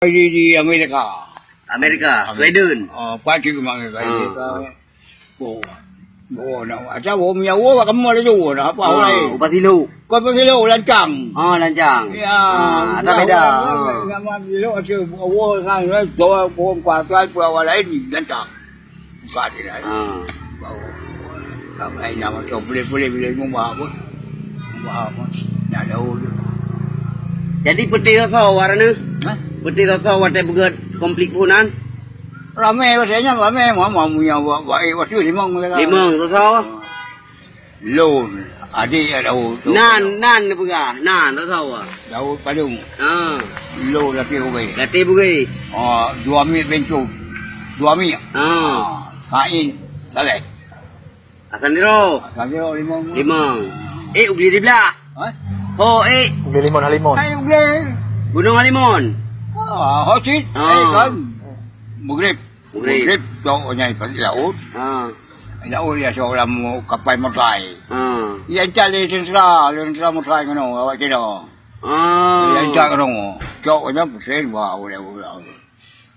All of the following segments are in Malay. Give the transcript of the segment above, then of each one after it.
di Amerika. Sweden. Pati ke mana Amerika. Nak macam punya orang kamu ada juga nak apa orang. Upatilo. Kau pasilo lancang. Lancang. Ya. Ada beda. Nama pasilo aja orang kan dua orang kuasa orang lain lancang. Bukan dia. Kalau lain nama tu boleh membawa apa. Membawa apa. Nak tahu. Jadi peti rasa warna. Peti rasa watai begat komplit punan. Ramai rasanya ramai mama punya baik waktu limang mereka. Limang rasa. Loan adik ada nan berah. Nan rasa apa? Daud Padung. Loan latih bugai. Latih bugai. 2 minit bencu. 2 minit. Sain Saleh. Asandiro limang. Ugli di belah. Ugli limon halimon. Ugli. Gunung Halimon. Hosit. Kan. Maghrib jauh nyai pagi laut. Laut dia seorang kapal motai. Yang cari tentera motai kono awak kira. Yang cari kono. Jauh nya pesen ba boleh.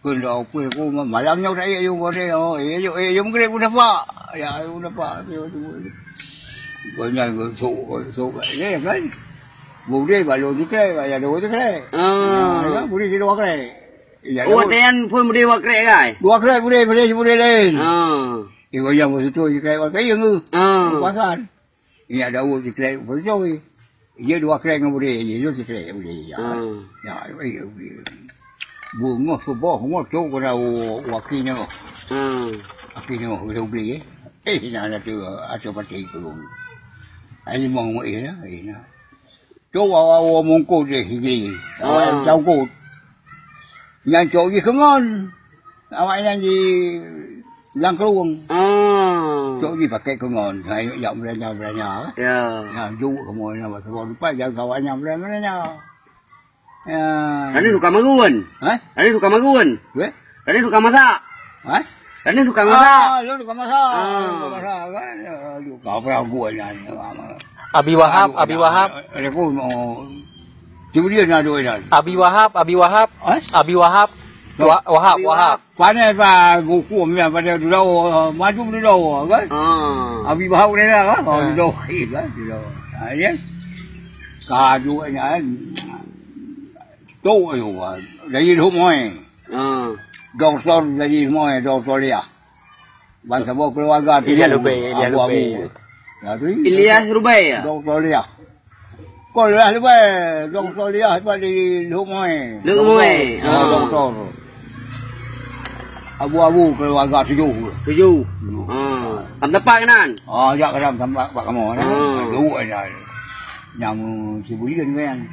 Kun dah apa aku malamnya saya yo boleh. Yo maghrib pun dapat. Ya pun dapat. Kau nyai so ya kan. Boleh balu dik래 ya dua dik래. Ya boleh dua dik래. Watayan pun boleh buat krek kan? Dua krek boleh lain. Iko yang betul krek pakai yang pasal. Ini ada urut krek betul. Dia dua krek boleh, dia tu krek boleh. Ya, boleh. Bunga subuh semua tu kena wakilnya. Wakilnya boleh beli. Nak tu pasti tu. Ini mau ini. Tu awak mungkut deh ini. Awak cangkut. Yang cok di kengon. Awak yang di Langkerung. Cok di pakai kengon. Saya yang beranya. Ya. Yang juk kamu yang sebab lupa jangan kawan yang beranya. Tadi suka magun. Tadi suka magun. Tadi suka masak. Tadi suka masak. Lu suka masak. Masak kan. Kau pernah buat ni. Abi Wahab. Ada pun Kemudian ada orang. Abi Wahab. Wahab. Panas pak buku macam pada dulu maju dulu kan. Abi Wahab ni lah kan. Dulu kan. Ini kadunya tu ayo. Dari rumah. Doktor dari rumah doktor dia. Bangsa bawa keluarga Ilyas Rubai. Ilyas Rubai ya. Doktor dia. Kau lihat lepas, doktor dia lepas di rumah. Doktor. Abu-abu keluarga 7. Kamu dapat kanan? Jak kadang sampai pak kamu. Dua aja. Yang si Bulian kan,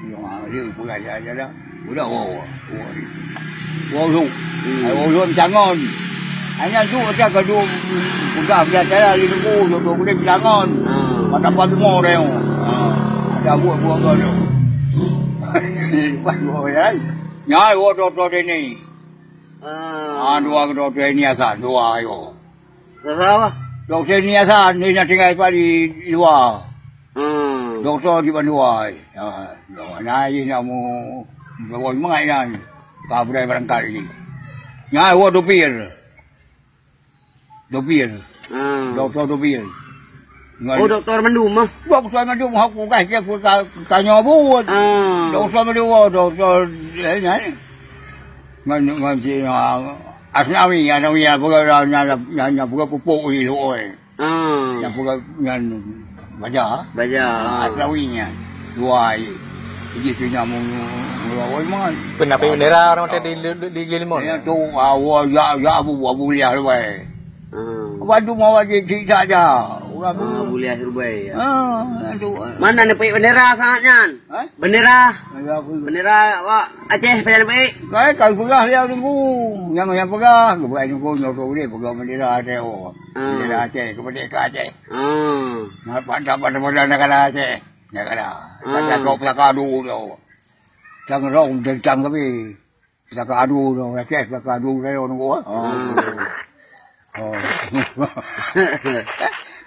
dia pegang aja dah. Udah tu. Lu jangan. Hanya tu aja kedua pegang biasa lah di tunggu, tu boleh jangan. Pada pagi mau dia. Dah buat kau tu. Buat ya. Nyai doktor ini. Dua doktor ini asal dua ayo. Apa? Doktor ini asal ni nak tinggal di luar. Doktor di luar. Nyai nak mu bawa mai kan. Tak boleh berangkat lagi. Nyai dopir. Doktor dopir. Doktor Mandum mah. Doktor Mandum aku kasih tanya buat. Doktor Mandum doktor ni. Ngan si Asnawi yang buka pupuk itu oi. Yang buka ngan baja. Asnawinya. Dua ai. Jadi tu nyamuk oi mah. Pernah pergi bendera orang tadi di Limon. Ya tu awak ya abu liah lepas. Waduh mau aja cik saja. Boleh Rubai. Mana ni pergi bendera sangatnya? Bendera awak Aceh pergi baik. Kalau pegah dia tunggu. Yang pegah, bukan tunggu nyoto dia pegang bendera Aceh. Bendera Aceh, kemerdekaan Aceh. Dapat negara Aceh. Negara. Pada kau pelakadu tu. Jangan rong dencang tapi pelakadu tu Aceh pelakadu dia tunggu.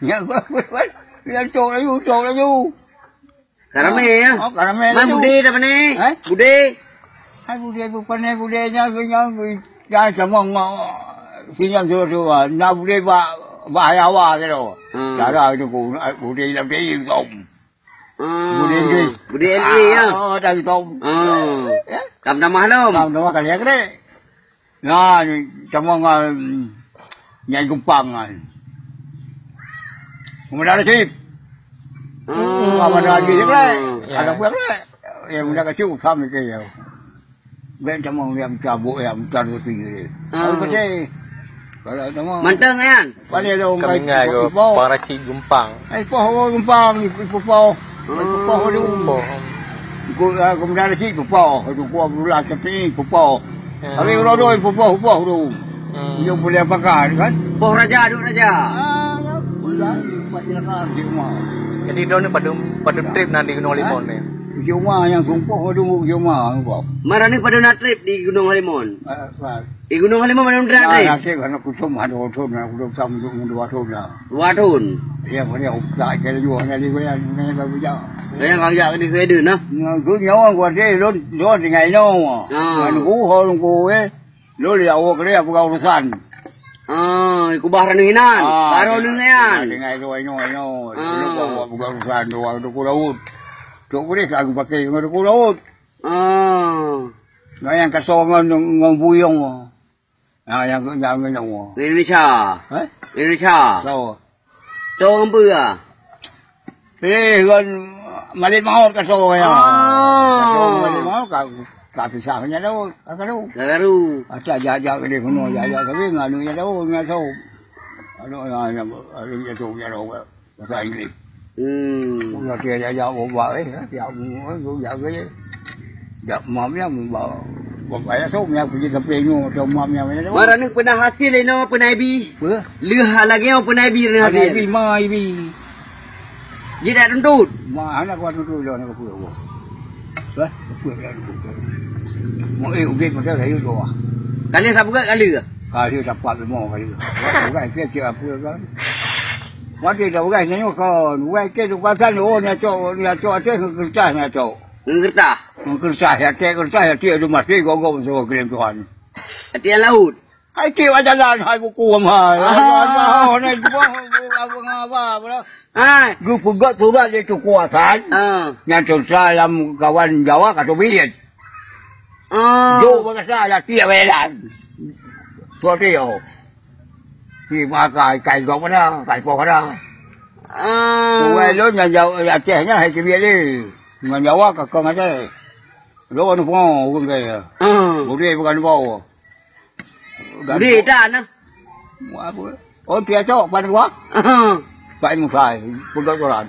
Yang cok laju. Karame ya. Karame. Mana Bude dah ni? Bude. Hai budaya nya semua sinyal suruh nak budaya bahaya tu loh. Cara itu budaya làm cái gì không? Budaya gì? Budaya gì ya? Oh, dari tom. Tam nama lom. Tam nama kalian kene. Nah, semua nyai gumpang kan. Kemudian ada sip. Apa ada lagi sip le? Ada apa le? Yang muda kecil sama ke ya. Ben semua yang cabut yang taruh tinggi. Apa sih? Kalau semua. Manteng kan? Paling ada Kami ngai ke para si gumpang. Poh gumpang, poh dulu. Kemudian ada sip poh. Itu gua bulan tapi poh. Tapi kalau doi poh dulu. Yang boleh pakai kan? Poh raja, duk raja. Jadi dia ni pada trip nanti Gunung Limon ni. Cuma yang sumpah dulu cuma kau. Marah ni pada nak trip di Gunung Halimun. Di Gunung Halimun mana nak trip? Nanti kan aku cuma ada hotel, aku sama dua hotel lah. 2 tahun. Ya, dia tak kira juga nanti kau yang kau kerja. Yang kau kerja di Sweden nah. Cứ nhau qua đây luôn thì ngày nhau mà. Cú hơn cô ấy. Luôn là ô cái này kau urusan. Iku baharan hinan. Baru nengan. Ngày rồi nhau. Lu kau urusan doang tu kau laut. Chỗ cái này aku pakai ngon kau laut. Ngai yang kasong ngon vui không? Yang nhau. Indonesia. Indonesia. Tahu. Tahu apa ah? Kan Malik mau kasong ya. Kasong Malik mau tak bisa punya đâu, đâu. Acha jaja ke dia kuno jaja tapi nganu ya đâu, nggak tahu. Aduh ya tu ya đâu bahasa Inggeris. Udah dia jaja bawa dia mau jaga ke. Dak mamnya bawa. Bapak sok nya pergi ke penyu atau mamnya mana đâu. Marah ni pernah hasil no penaibi. Leh lagi apa penaibi ni hasil. Penaibi mai bi. Dia dah tuntut. Ma anak gua tuntut dah nak pulang gua. Lah, pulang dah tuntut. Mau ubi kau dah hiu tu. Kalian tak buka kali ke? Kali dapat semua kali. Bukan kira apa kan. Waktu dah bukan nyanyi kau. Bukan kira tu pasal oh ni cok aje kerja ni cok. Kerja. Kerja ya dia tu mesti kau semua klaim Tuhan. Hati laut. Hai dia jalan hai buku mah. Oh ni apa. Gue pegat surat dia kekuasaan. Yang selesai dalam kawan Jawa kata bilik. Jo berkata ya tiap welan. Suatu yo. Di makai kai gok mana, kai poh mana. Kuai lo yang Jawa ya tehnya hai bilik ni. Dengan Jawa kakak ada. Lo anu pun bukan kaya. Boleh bukan bau. Boleh dah nah. Apa? Oh dia cok pada gua. Phải một phải, tôi nói cho bạn.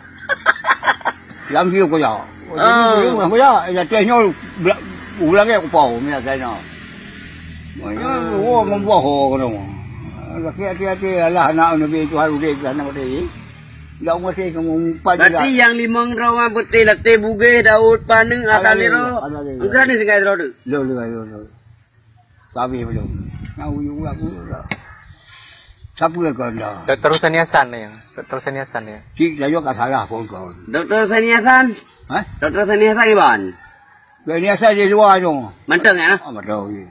Làm việc của nhỏ. Làm cái đó, là chơi nhau bù lắm cái bò mình là cái nào. Nó không có hồ đâu. Là kia là nào nó về cho hai đứa là nó đi. Đâu có thể không phải. Berarti yang limang rawa betul latte buge daud paneng akaliro. Enggak ni dengan rodu. Lo. Tapi belum. Ngau juga aku. Siapa kan dah? Dr. Saniasan ni. Dr. Saniasan ni. Cik saya juga salah pun kau. Dr. Saniasan? Dr. Saniasan iban? Saniasan di luar tu. Manteng ya? Betul.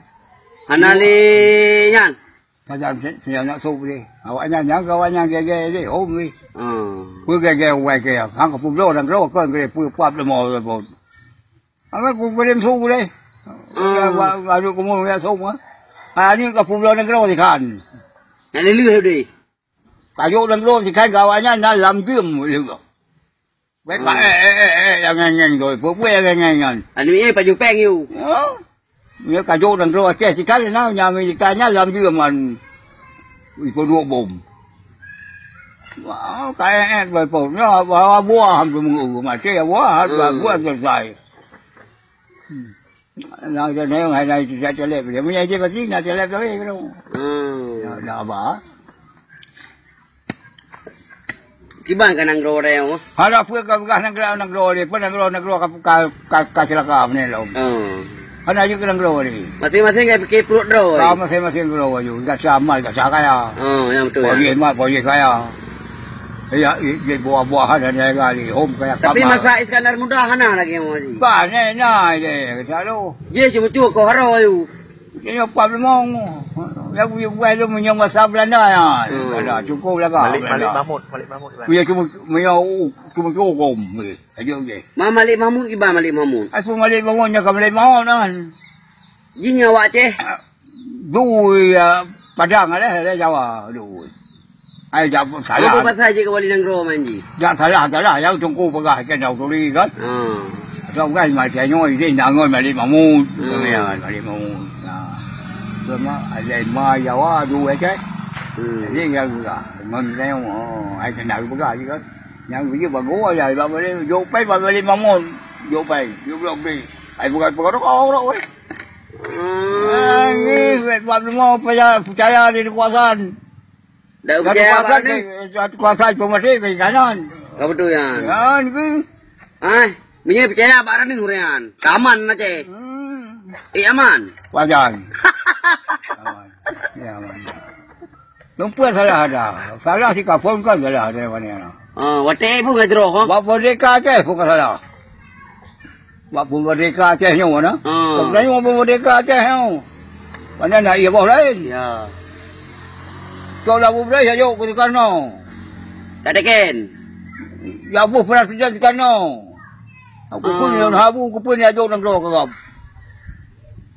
Anali yan? Saya nak sup ni. Awaknya yang kawannya gege ni, om ni. Pui gege uai gege. Hang kapum lo dan lo kan gege pui pap le mo le pun. Apa ku belum sup ni? Lalu kamu ya sup ah. Ni kapum lo dan lo dikan. Yang lelur dia. Kayu dan lo dikan kawannya nak lambim lelur. Baik jangan rồi, pui jangan. Ani baju peng you. Nếu cả vô đằng rồi kẻ chỉ cắt thì nào nhà mình cả nhà làm gì mà có đua bùm cái em về phủ nó vào bua hầm ngủ mà kia quá và bua rồi dài nào cho nên ngày này sẽ trở lại để mấy anh chị bà chị nào trở lại cái đâu là bà cái bàn cái năng rô đây không? Hà ra phước cái năng rô đi, phước năng rô cái celaka này là Kan aja kena grow ni. Masing-masing kayak perut roh. Sama masing-masing grow aja. Enggak sama, enggak kaya. Oh, yang betul. Bagi saya. Ya, dia buah-buahan dan kali home kayak tapi masa Iskandar muda hana lagi mau haji. Ba nah dia selalu. Dia cuma tu kau haro ayu. Dia apa memang. Ya buat lu menyang bahasa Belanda ya. Ada cukup lah kan. Malik Mahmud. Dia cuma cukup. Aja je. Malik Mahmud iba Malik Mahmud. Aku Malik Mahmud nya Malik Mahmud kan. Jinya awak ceh. Dui Padang ada Jawa dui. Ai dah salah. Apa pasal je ke Wali Nanggro manji? Dah salah. Yang tunggu pegah ke dau tuli kan. Xong cái mà chạy nhoi đi nhà ngồi mà đi mà mua mà đi mà mua rồi mà lên mà giàu á du ấy chứ riêng ra mình đeo mà ai cái nào cũng có gì hết nhà ví dụ bà ngủ ở giờ bà đi vô bay bà đi mà mua vô bay vô lòng đi ai bukan nó rồi bà mau percaya di kekuasaan dah percaya ni kekuasaan pemerintah ke kanan kau betul ya kan ai Minyak percaya barang ni hurian. Aman aja. Aman. Wajar. Aman. Ya aman. Lupa salah ada. Salah si kapon kan salah ada mana. Wate pun ngajro ho. Bapa merdeka ke bukan salah. Bapa merdeka ke nyo mana? Sebenarnya bapa merdeka ke nyo. Mana nak ia bawa lain. Ya. Kau dah buat saya yo ketika no. Katakan. Ya bu pernah sejak ketika no. Aku pun yang habu, aku pun yang jauh nangro kau.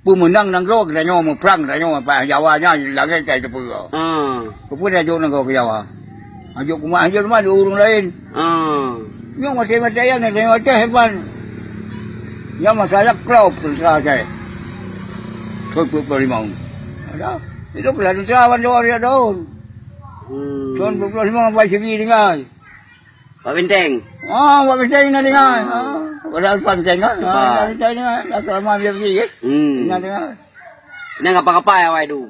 Pemenang nangro kita nyawa perang kita nyawa pak Jawanya lagi kayak tu pun. Aku pun yang jauh nangro ke Jawa. Ajuk kumah aja rumah di urung lain. Yang macam yang ni tengok macam hebat. Yang masalah crowd tu sahaja. Kau berimau. Ada. Itu pelan cawan jawab dia daun. Tuan 25 baik segi dengar. Pak Benteng. Pak Benteng nak dengar. Kalau Pak Benteng kan. Benteng dengar. Kalau mahu dia pergi kan. Nak dengar. Ini apa-apa ya wai du.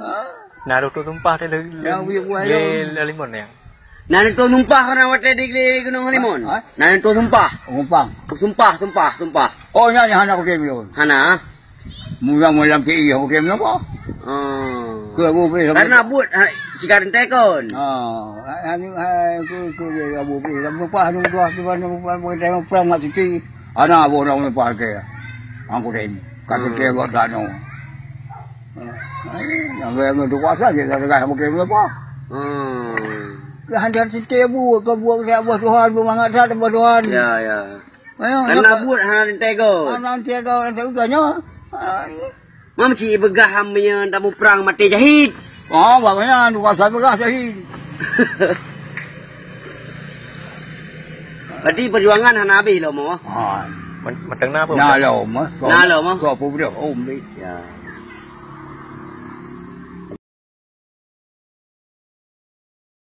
Nah, tu tumpah dia limon yang. Nah, tu tumpah karena wate di Gunung Halimun. Nah, tu tumpah. Tumpah. Oh, yang hana aku kemil. Hana. Mula-mula KI aku kemil apa? Karena buat jika rentekon. Aku abu pi. Lupa anu dua bukan perang mati ki. Ana abu orang lupa ke. Aku dem. Kata ke gua dano. Yang tu kuasa je saya aku kemil apa? Hantar setiap bu, kau buat dia buat Tuhan, bermangat saya buat Tuhan. Ya. Karena buat hana rentekon. Hana rentekon, itu uganya. Mam ci begah hamnya tamu perang mati jahit. Bagaimana tu kuasa begah jahit. Berarti perjuangan hana habis lo mo. Matang na apa? Nalo mo. Nalo mo. Kau pun dia om ni. Ya.